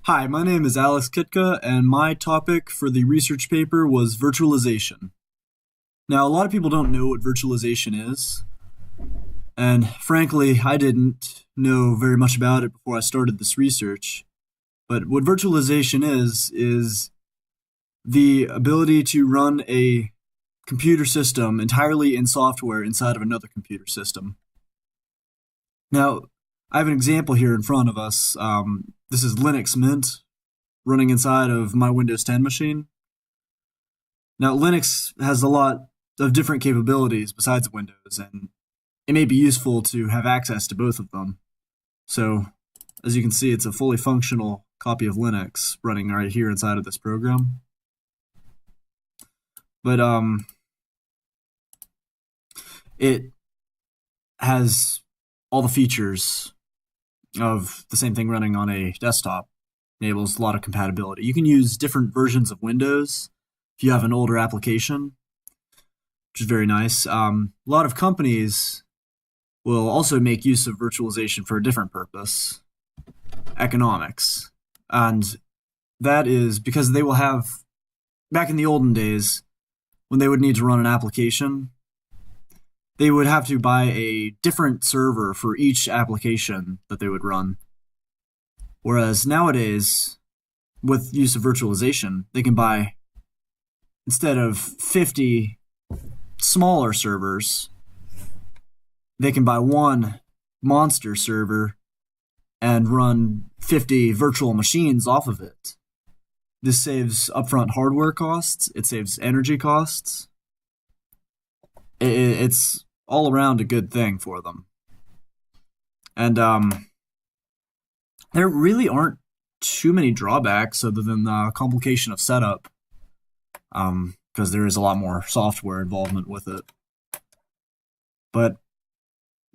Hi, my name is Alex Kittka, and my topic for the research paper was virtualization. Now, a lot of people don't know what virtualization is, and frankly, I didn't know very much about it before I started this research. But what virtualization is the ability to run a computer system entirely in software inside of another computer system. Now, I have an example here in front of us. This is Linux Mint running inside of my Windows 10 machine. Now, Linux has a lot of different capabilities besides Windows, and it may be useful to have access to both of them. So, as you can see, it's a fully functional copy of Linux running right here inside of this program. But it has all the features of the same thing running on a desktop. Enables a lot of compatibility. You can use different versions of Windows if you have an older application, which is very nice. A lot of companies will also make use of virtualization for a different purpose, economics. And that is because they will have, back in the olden days, when they would need to run an application, they would have to buy a different server for each application that they would run. Whereas nowadays, with use of virtualization, they can buy, instead of 50 smaller servers, they can buy one monster server and run 50 virtual machines off of it. This saves upfront hardware costs, it saves energy costs. It's all around a good thing for them. And there really aren't too many drawbacks other than the complication of setup, because there is a lot more software involvement with it. But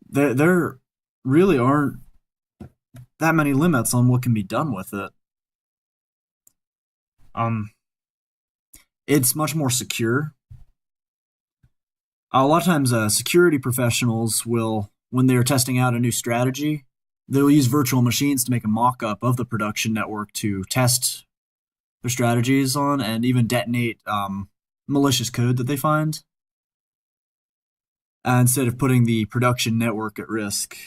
there really aren't that many limits on what can be done with it. It's much more secure. A lot of times, security professionals will, when they're testing out a new strategy, they'll use virtual machines to make a mock-up of the production network to test their strategies on and even detonate malicious code that they find, instead of putting the production network at risk.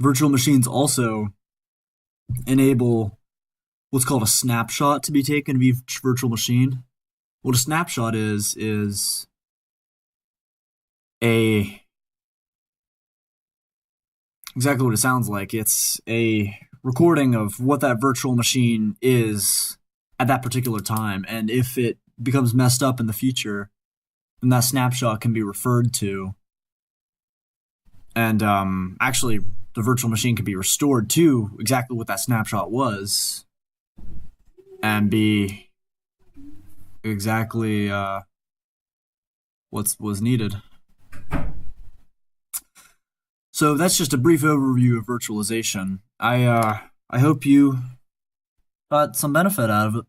Virtual machines also enable what's called a snapshot to be taken of each virtual machine. What a snapshot is exactly what it sounds like. It's a recording of what that virtual machine is at that particular time, and if it becomes messed up in the future, then that snapshot can be referred to, and actually the virtual machine can be restored to exactly what that snapshot was and be exactly what was needed. So that's just a brief overview of virtualization. I hope you got some benefit out of it.